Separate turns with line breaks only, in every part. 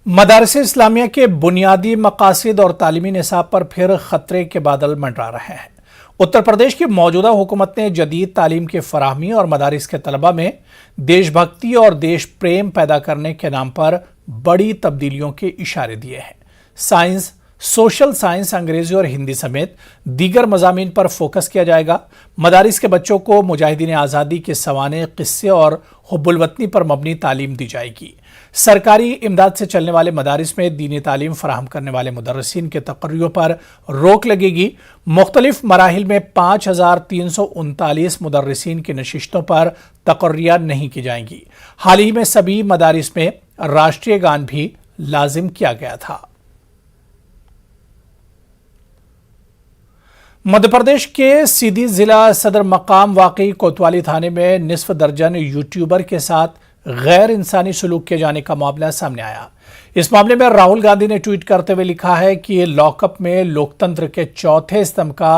मदारिस इस्लामिया के बुनियादी मकासद और तालीमी निसाब पर फिर खतरे के बादल मंडरा रहे हैं। उत्तर प्रदेश की मौजूदा हुकूमत ने जदीद तालीम की फराहमी और मदारिस के तलबा में देशभक्ति और देश प्रेम पैदा करने के नाम पर बड़ी तब्दीलियों के इशारे दिए हैं। साइंस, सोशल साइंस, अंग्रेजी और हिंदी समेत दीगर मजामीन पर फोकस किया जाएगा। मदारिस के बच्चों को मुजाहिदीन आज़ादी के सवाने, किस्से और हुब्बुल वतनी पर मबनी तालीम दी जाएगी। सरकारी इमदाद से चलने वाले मदारिस में दीनी तालीम फराहम करने वाले मुदर्रिसीन के तकर्रियों पर रोक लगेगी। मुख्तलिफ मराहिल में 5339 मुदर्रिसीन की नशिस्तों पर तकर्रियाँ नहीं की जाएंगी। हाल ही में सभी मदारिस में राष्ट्रीय गान भी लाजिम किया गया था। मध्य प्रदेश के सीधी जिला सदर मकाम वाकई कोतवाली थाने में निस्फ दर्जन यूट्यूबर के साथ गैर इंसानी सलूक किए जाने का मामला सामने आया। इस मामले में राहुल गांधी ने ट्वीट करते हुए लिखा है कि लॉकअप में लोकतंत्र के चौथे स्तंभ का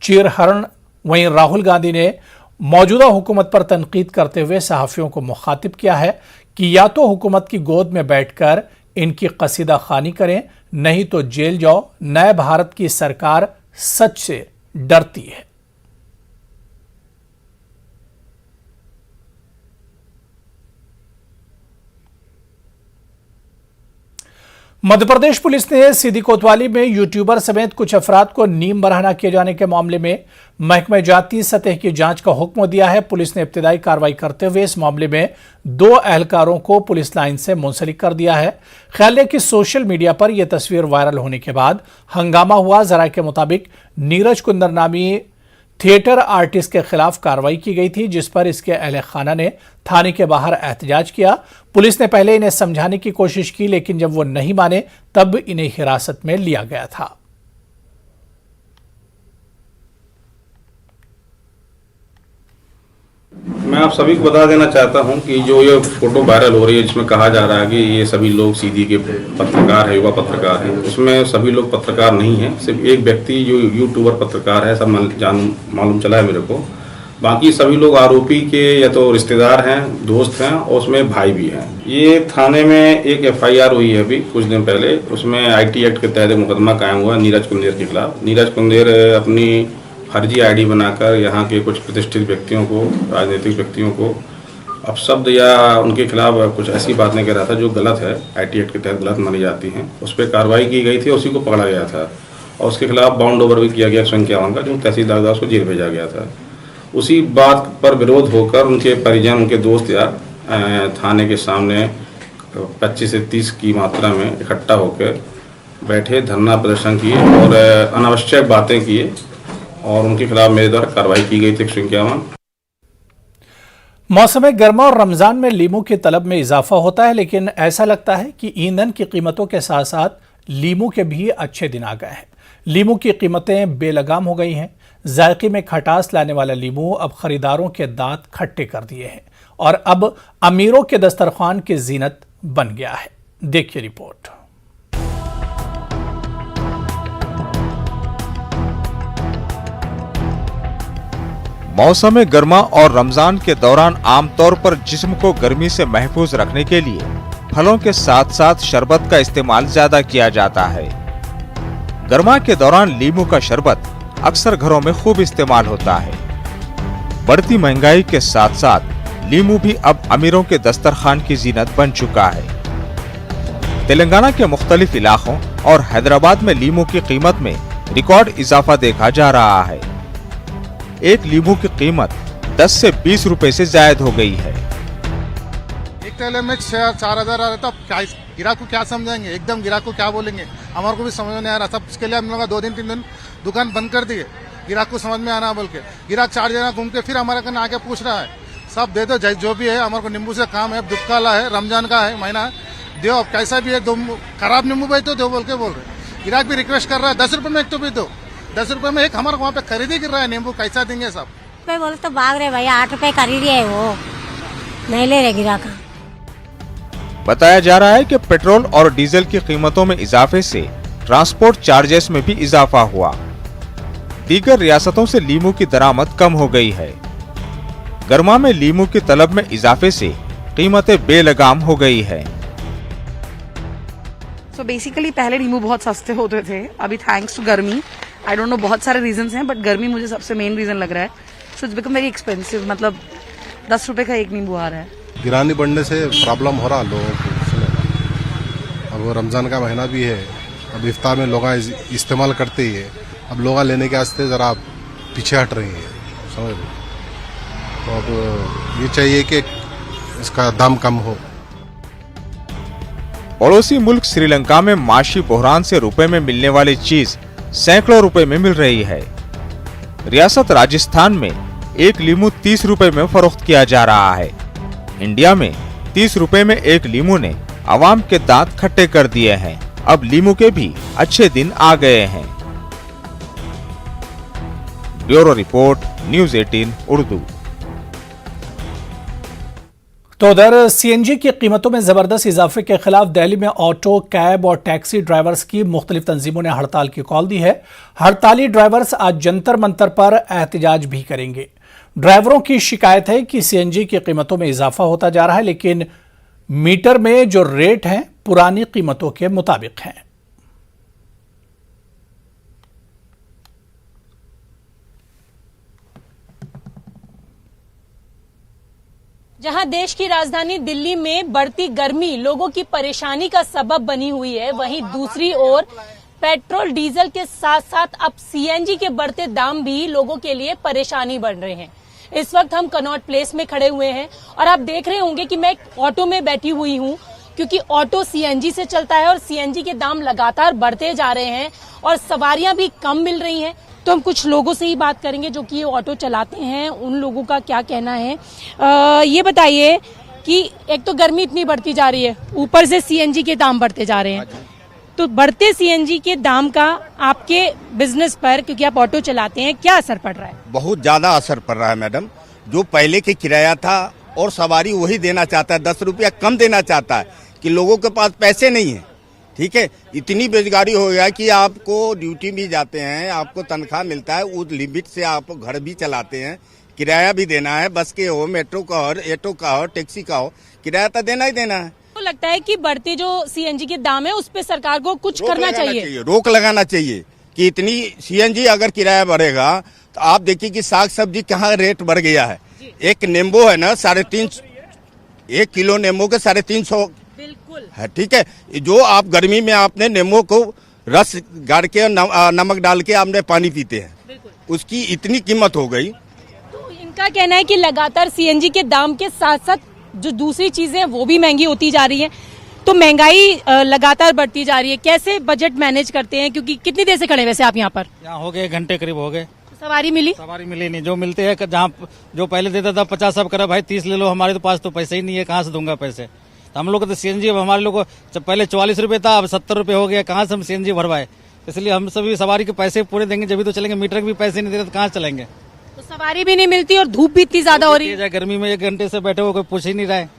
चीरहरण। वहीं राहुल गांधी ने मौजूदा हुकूमत पर तनकीद करते हुए सहाफियों को मुखातिब किया है कि या तो हुकूमत की गोद में बैठकर इनकी कसीदा खानी करें, नहीं तो जेल जाओ। नए भारत की सरकार सच से डरती है। मध्य प्रदेश पुलिस ने सीधी कोतवाली में यूट्यूबर समेत कुछ अफराद को नीम बरहना किए जाने के मामले में महकमा जाती सतह की जांच का हुक्म दिया है। पुलिस ने इब्तिदाई कार्रवाई करते हुए इस मामले में 2 एहलकारों को पुलिस लाइन से मुंसलिक कर दिया है। ख्याल है कि सोशल मीडिया पर यह तस्वीर वायरल होने के बाद हंगामा हुआ। जराये के मुताबिक नीरज कुंदर नामी थिएटर आर्टिस्ट के खिलाफ कार्रवाई की गई थी, जिस पर इसके अहले खाना ने थाने के बाहर एहतजाज किया। पुलिस ने पहले इन्हें समझाने की कोशिश की, लेकिन जब वो नहीं माने तब इन्हें हिरासत में लिया गया था।
मैं आप सभी को बता देना चाहता हूं कि जो ये फोटो वायरल हो रही है, जिसमें कहा जा रहा है कि ये सभी लोग सीधी के पत्रकार है, युवा पत्रकार हैं, उसमें सभी लोग पत्रकार नहीं हैं। सिर्फ एक व्यक्ति जो यूट्यूबर पत्रकार है, सब मालूम चला है मेरे को। बाकी सभी लोग आरोपी के या तो रिश्तेदार हैं, दोस्त हैं, और उसमें भाई भी हैं। ये थाने में एक FIR हुई है अभी कुछ दिन पहले। उसमें IT एक्ट के तहत मुकदमा कायम हुआ नीरज कुंदेर के खिलाफ। नीरज कुंदेर अपनी फर्जी ID बनाकर यहाँ के कुछ प्रतिष्ठित व्यक्तियों को, राजनीतिक व्यक्तियों को अपशब्द या उनके खिलाफ कुछ ऐसी बातें कह रहा था जो गलत है, IT एक्ट के तहत गलत मानी जाती हैं। उस पर कार्रवाई की गई थी, उसी को पकड़ा गया था और उसके खिलाफ बाउंड ओवर भी किया गया 151 का, जो तहसीलदार था उसको जेल भेजा गया था। उसी बात पर विरोध होकर उनके परिजन, उनके दोस्त या थाने के सामने 25 से 30 की मात्रा में इकट्ठा होकर बैठे, धरना प्रदर्शन किए और अनावश्यक बातें किए और उनके खिलाफ मेरे द्वारा कार्रवाई की गई थी 151।
मौसम गर्मा और रमजान में लीमू की तलब में इजाफा होता है, लेकिन ऐसा लगता है कि ईंधन की कीमतों के साथ साथ लीमू के भी अच्छे दिन आ गए हैं। लीमू की कीमतें बेलगाम हो गई हैं। जायके में खटास लाने वाला लीमू अब खरीदारों के दांत खट्टे कर दिए हैं और अब अमीरों के दस्तरखान की जीनत बन गया है। देखिए रिपोर्ट।
मौसम गर्मा और रमजान के दौरान आमतौर पर जिस्म को गर्मी से महफूज रखने के लिए फलों के साथ साथ शरबत का इस्तेमाल ज्यादा किया जाता है। गर्मा के दौरान लीमू का शरबत अक्सर घरों में खूब इस्तेमाल होता है। बढ़ती महंगाई के साथ साथ लीमू भी अब अमीरों के दस्तरखान की जीनत बन चुका है। तेलंगाना के मुख्तलिफ इलाकों और हैदराबाद में लीमू की कीमत में रिकॉर्ड इजाफा देखा जा रहा है। एक लीमू की कीमत 10 से 20 रुपए से जायद हो गई है।
एक थैले में 4,000 आ रहा था। गिराक को क्या समझाएंगे, एकदम गिराक को क्या बोलेंगे, हमारे को भी समझ में नहीं आ रहा। सब इसके लिए हम लोग 2 दिन 3 दिन दुकान बंद कर दिए, गिराक को समझ में आना बोल के। गिराक 4 जना घूम के फिर हमारे कन आके पूछ रहा है, सब दे दो जो भी है, हमारे को नींबू से काम है, दुख काला है, रमजान का है महीना, दो कैसा भी है, 2 खराब नींबू भाई तो दो बोल के बोल रहे। गिराक भी रिक्वेस्ट कर रहा है 10 रुपए में एक तो भी दो, 10 रुपए में एक हमारे वहाँ पे खरीदी कर रहा है नींबू, कैसा देंगे सब
बोले तो भाग रहे भैया, 8 रुपए खरीदी है, वो नहीं ले रहे गिराक।
बताया जा रहा है कि पेट्रोल और डीजल की कीमतों में इजाफे से ट्रांसपोर्ट चार्जेस में भी इजाफा हुआ। दीगर रियासतों से लीमू की दरामद कम हो गई है। गर्मा में लीमू की तलब में इजाफे से कीमतें बेलगाम हो गई है।
सो बेसिकली पहले नींबू बहुत सस्ते होते थे, अभी थैंक्स टू गर्मी, आई डोंट नो बहुत सारे रीजंस हैं, बट गर्मी मुझे सबसे मेन रीजन लग रहा है. So it's become very expensive. मतलब 10 रुपए का एक नींबू आ रहा है.
गिरानी बढ़ने से प्रॉब्लम हो रहा लोगों को. अब रमजान का महीना भी है, अब इफ्तार में लोग इस्तेमाल करते ही है. अब लोग लेने के वास्ते जरा पीछे हट रही है, समझ लो. तो अब ये चाहिए कि इसका दाम कम हो.
पड़ोसी मुल्क श्रीलंका में माशी बहरान से रुपए में मिलने वाली चीज सैकड़ों रुपए में मिल रही है. रियासत राजस्थान में एक लीमू 30 रुपए में फरोख्त किया जा रहा है. इंडिया में 30 रुपए में एक लीमू ने आवाम के दांत खट्टे कर दिए हैं. अब लीमू के भी अच्छे दिन आ गए हैं. Bureau report, news 18 Urdu.
तो उधर सीएनजी की कीमतों में जबरदस्त इजाफे के खिलाफ दिल्ली में ऑटो, कैब और टैक्सी ड्राइवर्स की मुख्तलिफ तंजीमों ने हड़ताल की कॉल दी है. हड़ताली ड्राइवर्स आज जंतर मंतर पर एहतजाज भी करेंगे. ड्राइवरों की शिकायत है कि सीएनजी की कीमतों में इजाफा होता जा रहा है, लेकिन मीटर में जो रेट हैं पुरानी कीमतों के मुताबिक हैं.
जहां देश की राजधानी दिल्ली में बढ़ती गर्मी लोगों की परेशानी का सबब बनी हुई है, वहीं दूसरी ओर पेट्रोल डीजल के साथ साथ अब सीएनजी के बढ़ते दाम भी लोगों के लिए परेशानी बन रहे हैं. इस वक्त हम कनॉट प्लेस में खड़े हुए हैं और आप देख रहे होंगे कि मैं एक ऑटो में बैठी हुई हूं, क्योंकि ऑटो सीएनजी से चलता है और सीएनजी के दाम लगातार बढ़ते जा रहे हैं और सवारियां भी कम मिल रही हैं. तो हम कुछ लोगों से ही बात करेंगे जो कि ये ऑटो चलाते हैं, उन लोगों का क्या कहना है. ये बताइए कि एक तो गर्मी इतनी बढ़ती जा रही है, ऊपर से सीएनजी के दाम बढ़ते जा रहे हैं, तो बढ़ते सीएनजी के दाम का आपके बिजनेस पर, क्योंकि आप ऑटो चलाते हैं, क्या असर पड़ रहा है?
बहुत ज्यादा असर पड़ रहा है मैडम. जो पहले के किराया था और सवारी वही देना चाहता है, 10 रुपया कम देना चाहता है कि लोगों के पास पैसे नहीं है. ठीक है, इतनी बेरोजगारी हो गया कि आपको ड्यूटी भी जाते हैं, आपको तनख्वाह मिलता है, उस लिमिट से आप घर भी चलाते हैं, किराया भी देना है, बस के हो, मेट्रो का हो, ऑटो का हो, टैक्सी का हो, किराया तो देना ही देना है.
तो लगता है कि बढ़ते जो सीएनजी के दाम है उस पे सरकार को कुछ करना चाहिए,
रोक लगाना चाहिए कि इतनी सीएनजी अगर किराया बढ़ेगा तो आप देखिए कि साग सब्जी कहाँ रेट बढ़ गया है. एक नींबू है ना 350, 1 किलो नींबू के 350
बिल्कुल
है. ठीक है, जो आप गर्मी में आपने नींबू को रस गाड़ के नमक डाल के आपने पानी पीते हैं, उसकी इतनी कीमत हो गई.
तो इनका कहना है कि लगातार सीएनजी के दाम के साथ साथ जो दूसरी चीजें हैं वो भी महंगी होती जा रही हैं, तो महंगाई लगातार बढ़ती जा रही है. कैसे बजट मैनेज करते हैं, क्योंकि कितनी देर से खड़े वैसे आप यहाँ पर?
यहाँ हो गए घंटे करीब हो गए.
सवारी मिली?
सवारी मिली नहीं. जो मिलते हैं जहाँ जो पहले देता था 50 सब करा भाई 30 ले लो, हमारे तो पास तो पैसे ही नहीं है, कहाँ से दूंगा पैसे. तो हम लोग को तो सीएनजी अब हमारे लोग को पहले 44 रुपए था, अब 70 रुपए हो गया, कहाँ से हम सीएनजी भरवाए. इसलिए हम सभी सवारी के पैसे पूरे देंगे जब भी तो चलेंगे. मीटर के भी पैसे नहीं दे रहे तो कहाँ चलेंगे.
तो सवारी भी नहीं मिलती और धूप भी इतनी ज्यादा हो रही है.
गर्मी में 1 घंटे से बैठे हो, कोई पूछ ही नहीं रहा है.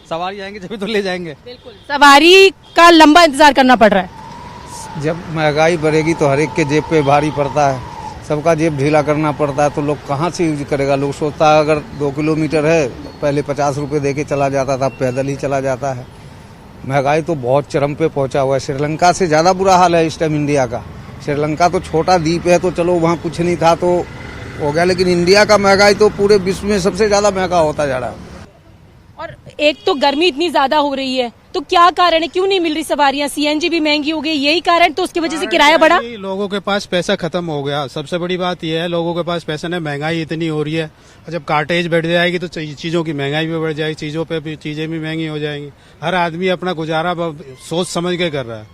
सवारी आएंगे जब भी तो ले जाएंगे.
बिल्कुल, सवारी का लंबा इंतजार करना पड़ रहा है.
जब महंगाई बढ़ेगी तो हर एक के जेब पे भारी पड़ता है, सबका जेब ढीला करना पड़ता है, तो लोग कहाँ से यूज करेगा. लोग सोचता है अगर 2 किलोमीटर है, पहले 50 रुपए दे के चला जाता था, पैदल ही चला जाता है. महंगाई तो बहुत चरम पे पहुंचा हुआ है. श्रीलंका से ज्यादा बुरा हाल है इस टाइम इंडिया का. श्रीलंका तो छोटा द्वीप है तो चलो वहाँ कुछ नहीं था तो हो गया, लेकिन इंडिया का महंगाई तो पूरे विश्व में सबसे ज्यादा महंगा होता जा रहा है.
और एक तो गर्मी इतनी ज्यादा हो रही है, तो क्या कारण है, क्यों नहीं मिल रही सवारियां? सीएनजी भी महंगी हो गई, यही कारण, तो उसकी वजह से किराया बढ़ा.
लोगों के पास पैसा खत्म हो गया, सबसे बड़ी बात यह है. लोगों के पास पैसा नहीं, महंगाई इतनी हो रही है, और जब कार्टेज बढ़ जाएगी तो चीजों की महंगाई भी बढ़ जाएगी, चीजों पे भी चीजें भी महंगी हो जाएंगी. हर आदमी अपना गुजारा सोच समझ के कर रहा है,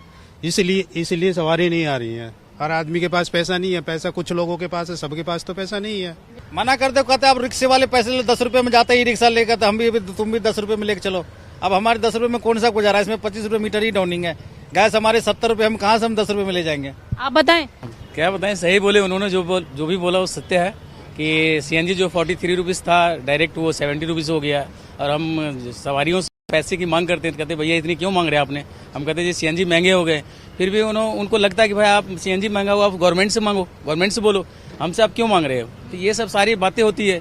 इसलिए सवारी नहीं आ रही है. हर आदमी के पास पैसा नहीं है. पैसा कुछ लोगों के पास है, सबके पास तो पैसा नहीं है.
मना कर दो, कहते आप रिक्शे वाले पैसे ले, 10 रुपए में जाता ही रिक्शा लेकर, तो हम भी तुम भी 10 रुपए में लेकर चलो. अब हमारे 10 रुपए में कौन सा गुजारा है, इसमें 25 रुपए मीटर ही डाउनिंग है. गैस हमारे 70 रुपए, हम कहाँ से हम 10 रुपए में ले जाएंगे.
आप बताएं.
क्या बताएं, सही बोले उन्होंने, जो भी बोला वो सत्य है कि सीएनजी जो 43 रुपीज था डायरेक्ट वो 70 रुपीज हो गया. और हम सवारियों से पैसे की मांग करते हैं, कहते भैया इतनी क्यों मांग रहे हैं आपने. हम कहते जी सीएनजी महंगे हो गए. फिर भी उनको लगता है कि भाई आप सीएनजी महंगा हो, आप गवर्नमेंट से मांगो, गवर्नमेंट से बोलो, हमसे आप क्यों मांग रहे हो. तो ये सब सारी बातें होती है.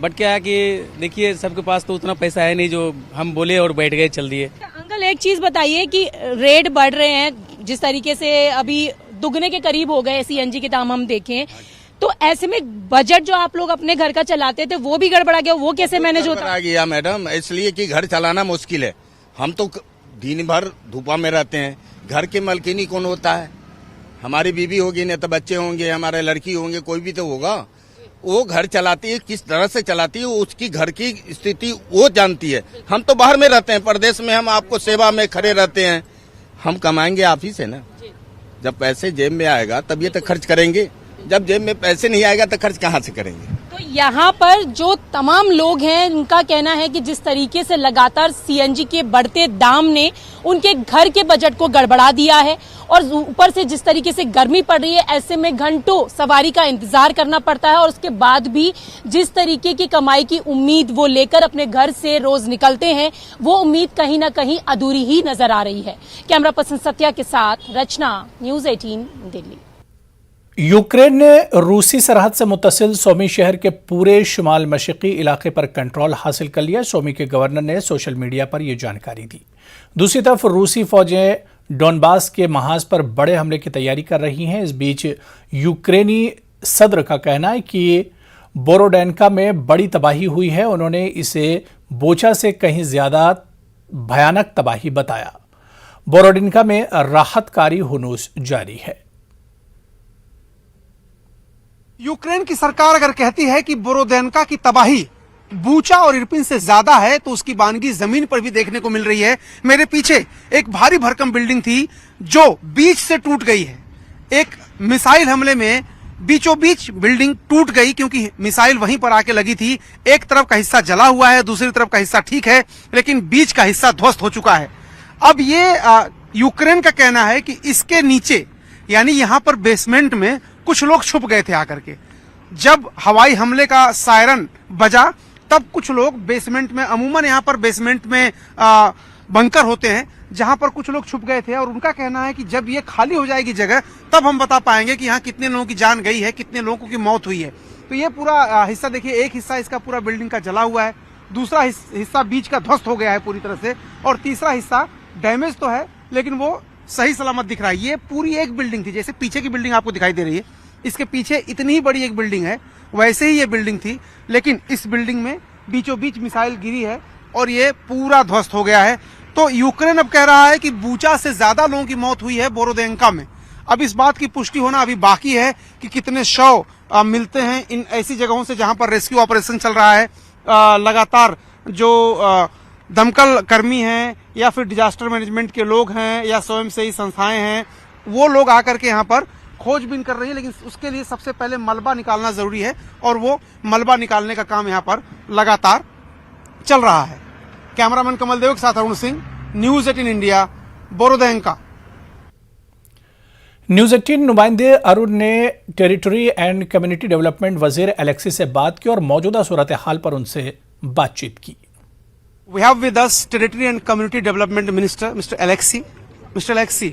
बट क्या है कि देखिए सबके पास तो उतना पैसा है नहीं जो हम बोले और बैठ गए चल दिए.
अंकल एक चीज बताइए कि रेट बढ़ रहे हैं जिस तरीके से अभी दुगने के करीब हो गए सीएनजी के दाम हम देखें तो ऐसे में बजट जो आप लोग अपने घर का चलाते थे वो भी गड़बड़ा गया, वो कैसे मैनेज होता
गड़बड़ा गया मैडम, इसलिए कि घर चलाना मुश्किल है। हम तो दिन भर धूपा में रहते हैं, घर के मालकिनी कौन होता है? हमारी बीवी होगी, नहीं तो बच्चे होंगे, हमारे लड़की होंगे, कोई भी तो होगा। वो घर चलाती है, किस तरह से चलाती है, उसकी घर की स्थिति वो जानती है। हम तो बाहर में रहते हैं, परदेश में, हम आपको सेवा में खड़े रहते हैं। हम कमाएंगे आप ही से ना। जब पैसे जेब में आएगा तब ये तो खर्च करेंगे, जब जेब में पैसे नहीं आएगा तो खर्च कहाँ से करेंगे?
तो यहाँ पर जो तमाम लोग हैं उनका कहना है कि जिस तरीके से लगातार सीएनजी के बढ़ते दाम ने उनके घर के बजट को गड़बड़ा दिया है और ऊपर से जिस तरीके से गर्मी पड़ रही है, ऐसे में घंटों सवारी का इंतजार करना पड़ता है और उसके बाद भी जिस तरीके की कमाई की उम्मीद वो लेकर अपने घर से रोज निकलते हैं, वो उम्मीद कहीं ना कहीं अधूरी ही नजर आ रही है। कैमरा पर्सन सत्या के साथ रचना, न्यूज 18 दिल्ली।
यूक्रेन ने रूसी सरहद से मुत्तसिल सोमी शहर के पूरे शुमाल मशरक़ी इलाके पर कंट्रोल हासिल कर लिया। सोमी के गवर्नर ने सोशल मीडिया पर यह जानकारी दी। दूसरी तरफ रूसी फौजें डोनबास के महाज पर बड़े हमले की तैयारी कर रही हैं। इस बीच यूक्रेनी सदर का कहना है कि बोरोडेनका में बड़ी तबाही हुई है। उन्होंने इसे बोचा से कहीं ज्यादा भयानक तबाही बताया। बोरोडेनका में राहतकारी हुनूस जारी है।
यूक्रेन की सरकार अगर कहती है कि बोरोदेनका की तबाही बूचा और इरपिन से ज्यादा है तो उसकी बानगी जमीन पर भी देखने को मिल रही है। मेरे पीछे एक भारी भरकम बिल्डिंग थी जो बीच से टूट गई है। एक मिसाइल हमले में बीचों बीच बिल्डिंग टूट गई क्योंकि मिसाइल वहीं पर आके लगी थी। एक तरफ का हिस्सा जला हुआ है, दूसरी तरफ का हिस्सा ठीक है, लेकिन बीच का हिस्सा ध्वस्त हो चुका है। अब ये यूक्रेन का कहना है कि इसके नीचे यानी यहां पर बेसमेंट में कुछ लोग छुप गए थे आकर के। जब हवाई हमले का सायरन बजा तब कुछ लोग बेसमेंट में, अमूमन यहां पर बेसमेंट में बंकर होते हैं जहां पर कुछ लोग छुप गए थे और उनका कहना है कि जब ये खाली हो जाएगी जगह तब हम बता पाएंगे कि यहाँ कितने लोगों की जान गई है, कितने लोगों की मौत हुई है। तो ये पूरा हिस्सा देखिए, एक हिस्सा इसका पूरा बिल्डिंग का जला हुआ है, दूसरा हिस्सा बीच का ध्वस्त हो गया है पूरी तरह से और तीसरा हिस्सा डैमेज तो है लेकिन वो सही सलामत दिख रहा है। ये पूरी एक बिल्डिंग थी, जैसे पीछे की बिल्डिंग आपको दिखाई दे रही है, इसके पीछे इतनी ही बड़ी एक बिल्डिंग है, वैसे ही ये बिल्डिंग थी, लेकिन इस बिल्डिंग में बीचों बीच मिसाइल गिरी है और ये पूरा ध्वस्त हो गया है। तो यूक्रेन अब कह रहा है कि बूचा से ज्यादा लोगों की मौत हुई है बोरोदेनका में। अब इस बात की पुष्टि होना अभी बाकी है कि कितने शव मिलते हैं इन ऐसी जगहों से जहां पर रेस्क्यू ऑपरेशन चल रहा है। लगातार जो दमकल कर्मी हैं या फिर डिजास्टर मैनेजमेंट के लोग हैं या स्वयंसेवी संस्थाएं हैं, वो लोग आकर के यहाँ पर खोजबीन कर रही है, लेकिन उसके लिए सबसे पहले मलबा निकालना जरूरी है और वो मलबा निकालने का काम यहाँ पर लगातार चल रहा है। कैमरामैन कमल देव के साथ Arun Singh, news 18 India, Borodyanka.
News 18 नुमाइंदे अरुण ने टेरिटरी एंड कम्युनिटी डेवलपमेंट वजीर एलेक्सी से बात की और मौजूदा सूरत हाल पर उनसे बातचीत की।
We have with us Territory and Community Development Minister, Mr. Alexei. Mr. Alexei,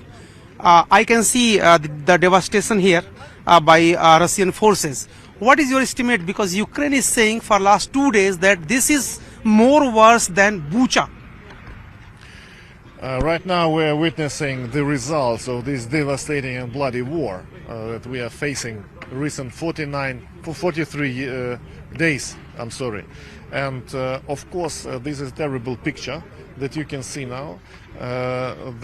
I can see the devastation here by Russian forces. What is your estimate? Because Ukraine is saying for last 2 days that this is more worse than Bucha.
Right now we are witnessing the results of this devastating and bloody war that we are facing recent 43 days. I'm sorry. And of course this is a terrible picture that you can see now.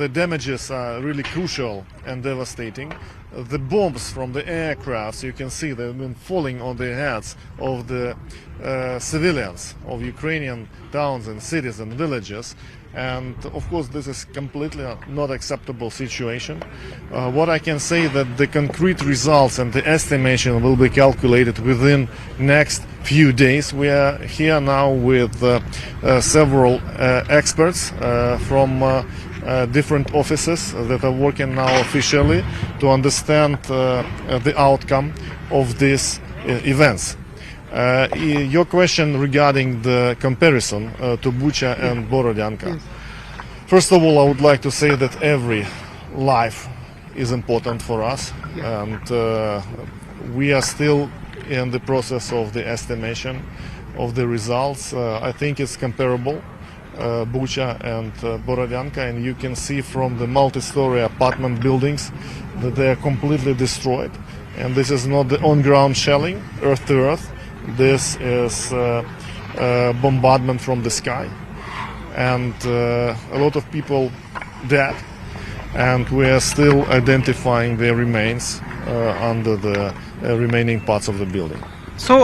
The damages are really crucial and devastating. The bombs from the aircrafts, you can see they've been falling on the heads of the civilians of Ukrainian towns and cities and villages. And of course this is completely not acceptable situation. What I can say that the concrete results and the estimation will be calculated within next few days. We are here now with several experts from different offices that are working now officially to understand the outcome of these events. Your question regarding the comparison to Bucha and Borodyanka. First of all, I would like to say that every life is important for us, and we are still in the process of the estimation of the results. I think it's comparable. Bucha and Borodyanka, and you can see from the multi-story apartment buildings that they are completely destroyed. And this is not the on-ground shelling, earth to earth. This is bombardment from the sky, and a lot of people dead. And we are still identifying their remains under the remaining parts of the building.
So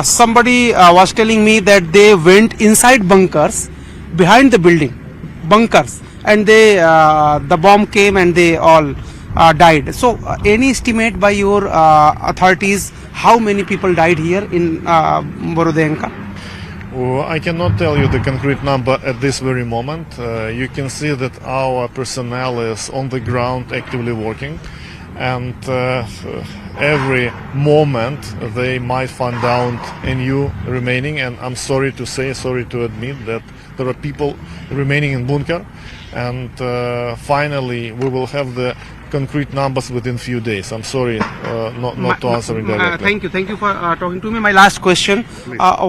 somebody was telling me that they went inside bunkers behind the building, bunkers, and they the bomb came and they all died. So any estimate by your authorities how many people died here in Borodyanka?
I cannot tell you the concrete number at this very moment. You can see that our personnel is on the ground actively working, and every moment they might find out a new remaining. And I'm sorry to admit that there are people remaining in bunker, and finally we will have the concrete numbers within few days. I'm sorry not to answer it directly.
Thank you for talking to me. My last question,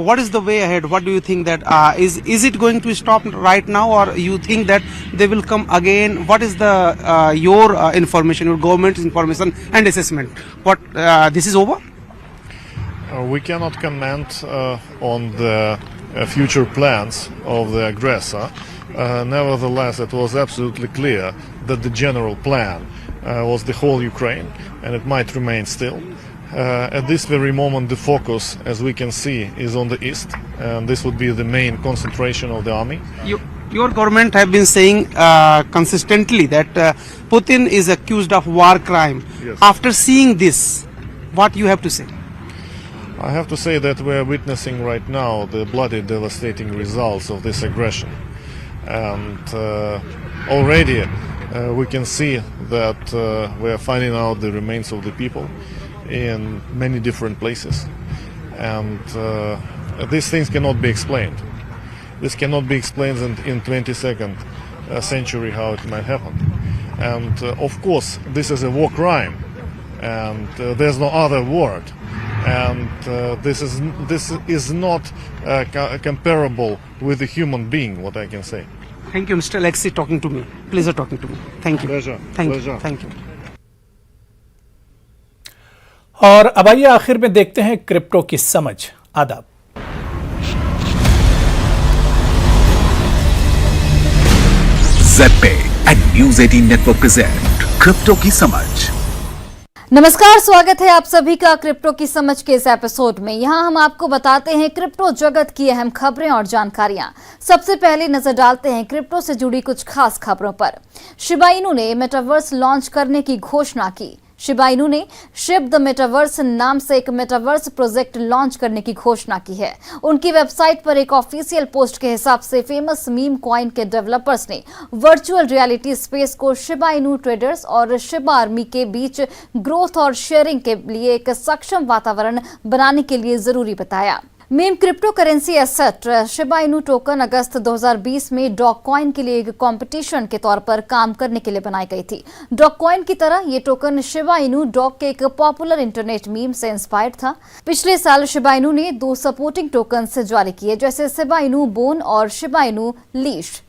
what is the way ahead? What do you think that is it going to stop right now, or you think that they will come again? What is the your information, your government's information and assessment? What this is over?
We cannot comment on the future plans of the aggressor. Nevertheless, it was absolutely clear that the general plan was the whole Ukraine, and it might remain still. At this very moment, the focus, as we can see, is on the east, and this would be the main concentration of the army.
Your government have been saying consistently that Putin is accused of war crime.
Yes.
After seeing this, what you have to say?
I have to say that we are witnessing right now the bloody, devastating results of this aggression, and already we can see that we are finding out the remains of the people in many different places, and these things cannot be explained. This cannot be explained in 22nd century how it might happen. And of course, this is a war crime, and there's no other word. And this is not comparable with a human being, what I can say.
Thank you, Mr. Alexei, talking to me. Pleasure talking to me. Thank you.
Pleasure.
Thank
Pleasure.
you. Thank you.
और अब आइए आखिर में देखते हैं crypto की समझ। आदाब।
ZPay and News 18 network present crypto की समझ।
नमस्कार, स्वागत है आप सभी का क्रिप्टो की समझ के इस एपिसोड में। यहां हम आपको बताते हैं क्रिप्टो जगत की अहम खबरें और जानकारियां। सबसे पहले नजर डालते हैं क्रिप्टो से जुड़ी कुछ खास खबरों पर। शिबा इनू ने मेटावर्स लॉन्च करने की घोषणा की। शिबा इनू ने शिप द मेटावर्स नाम से एक मेटावर्स प्रोजेक्ट लॉन्च करने की घोषणा की है। उनकी वेबसाइट पर एक ऑफिशियल पोस्ट के हिसाब से फेमस मीम कॉइन के डेवलपर्स ने वर्चुअल रियलिटी स्पेस को शिबा इनू ट्रेडर्स और शिबा आर्मी के बीच ग्रोथ और शेयरिंग के लिए एक सक्षम वातावरण बनाने के लिए जरूरी बताया। Meme crypto currency asset Shiba Inu token अगस्त 2020 में डॉग कॉइन के लिए एक कंपटीशन के तौर पर काम करने के लिए बनाई गई थी। डॉग कॉइन की तरह ये टोकन शिबा इनू डॉग के एक पॉपुलर इंटरनेट मीम से इंस्पायर्ड था। पिछले साल शिबा इनू ने 2 सपोर्टिंग टोकन जारी किए, जैसे शिबा इनू बोन और शिबा इनू लीश।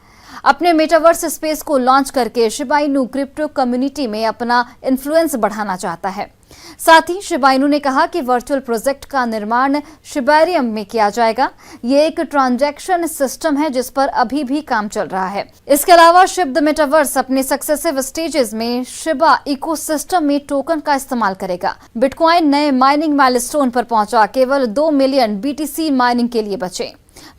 अपने मेटावर्स स्पेस को लॉन्च करके शिबा इनू क्रिप्टो कम्युनिटी में अपना इन्फ्लुएंस बढ़ाना चाहता है। साथ ही शिबा इनू ने कहा कि वर्चुअल प्रोजेक्ट का निर्माण शिबेरियम में किया जाएगा। ये एक ट्रांजैक्शन सिस्टम है जिस पर अभी भी काम चल रहा है। इसके अलावा शिप द मेटावर्स अपने सक्सेसिव स्टेजेस में शिबा इकोसिस्टम में टोकन का इस्तेमाल करेगा। बिटकॉइन नए माइनिंग माइलस्टोन पर पहुंचा, केवल 2 मिलियन BTC माइनिंग के लिए बचे।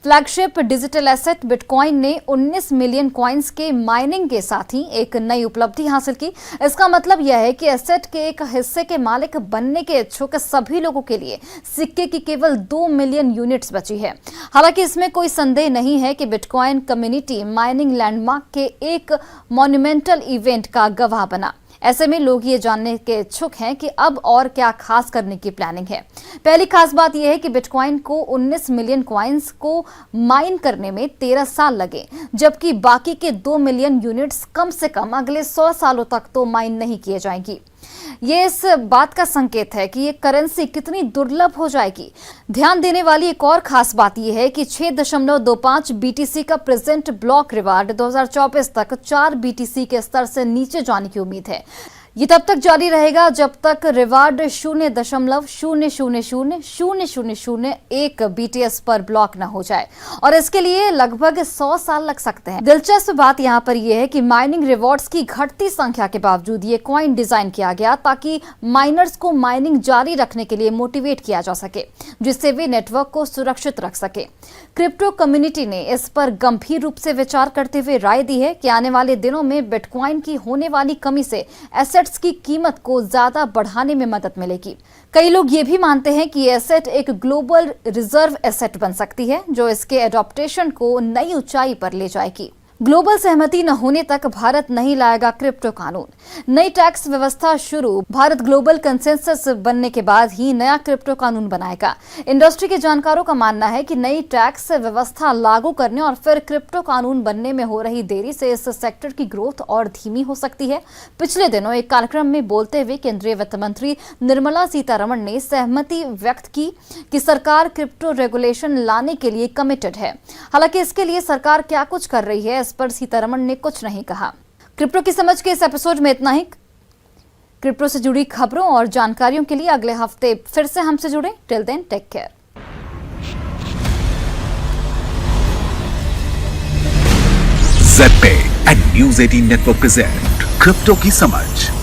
फ्लैगशिप डिजिटल एसेट बिटकॉइन ने 19 मिलियन कॉइन्स के माइनिंग के साथ ही एक नई उपलब्धि हासिल की। इसका मतलब यह है कि एसेट के एक हिस्से के मालिक बनने के इच्छुक सभी लोगों के लिए सिक्के की केवल 2 मिलियन यूनिट्स बची है। हालांकि इसमें कोई संदेह नहीं है कि बिटकॉइन कम्युनिटी माइनिंग लैंडमार्क के एक मॉन्यूमेंटल इवेंट का गवाह बना। ऐसे में लोग ये जानने के इच्छुक हैं कि अब और क्या खास करने की प्लानिंग है। पहली खास बात यह है कि बिटकॉइन को 19 मिलियन कॉइन्स को माइन करने में 13 साल लगे, जबकि बाकी के 2 मिलियन यूनिट्स कम से कम अगले 100 सालों तक तो माइन नहीं किए जाएंगी। ये इस बात का संकेत है कि ये करेंसी कितनी दुर्लभ हो जाएगी। ध्यान देने वाली एक और खास बात यह है कि 6.25 BTC का प्रेजेंट ब्लॉक रिवार्ड 2024 तक 4 BTC के स्तर से नीचे जाने की उम्मीद है। ये तब तक जारी रहेगा जब तक रिवार्ड 0.0000001 BTS पर ब्लॉक न हो जाए और इसके लिए लगभग 100 साल लग सकते हैं। दिलचस्प बात यहाँ पर यह है कि माइनिंग रिवॉर्ड्स की घटती संख्या के बावजूद ये कॉइन डिजाइन किया गया ताकि माइनर्स को माइनिंग जारी रखने के लिए मोटिवेट किया जा सके, जिससे वे नेटवर्क को सुरक्षित रख सके। क्रिप्टो कम्युनिटी ने इस पर गंभीर रूप से विचार करते हुए राय दी है कि आने वाले दिनों में बिटकॉइन की होने वाली कमी से एसेट्स की कीमत को ज्यादा बढ़ाने में मदद मिलेगी। कई लोग ये भी मानते हैं कि ये एसेट एक ग्लोबल रिजर्व एसेट बन सकती है जो इसके एडॉप्टेशन को नई ऊंचाई पर ले जाएगी। ग्लोबल सहमति न होने तक भारत नहीं लाएगा क्रिप्टो कानून। नई टैक्स व्यवस्था शुरू। भारत ग्लोबल कंसेंसस बनने के बाद ही नया क्रिप्टो कानून बनाएगा। इंडस्ट्री के जानकारों का मानना है कि नई टैक्स व्यवस्था लागू करने और फिर क्रिप्टो कानून बनने में हो रही देरी से इस सेक्टर की ग्रोथ और धीमी हो सकती है। पिछले दिनों एक कार्यक्रम में बोलते हुए केंद्रीय वित्त मंत्री निर्मला सीतारमण ने सहमति व्यक्त की कि सरकार क्रिप्टो रेगुलेशन लाने के लिए कमिटेड है। हालांकि इसके लिए सरकार क्या कुछ कर रही है पर सीतारमण ने कुछ नहीं कहा। क्रिप्टो की समझ के इस एपिसोड में इतना ही। क्रिप्टो से जुड़ी खबरों और जानकारियों के लिए अगले हफ्ते फिर से हमसे जुड़ें। Till then take care.
ZPay and News 18 network present crypto की समझ।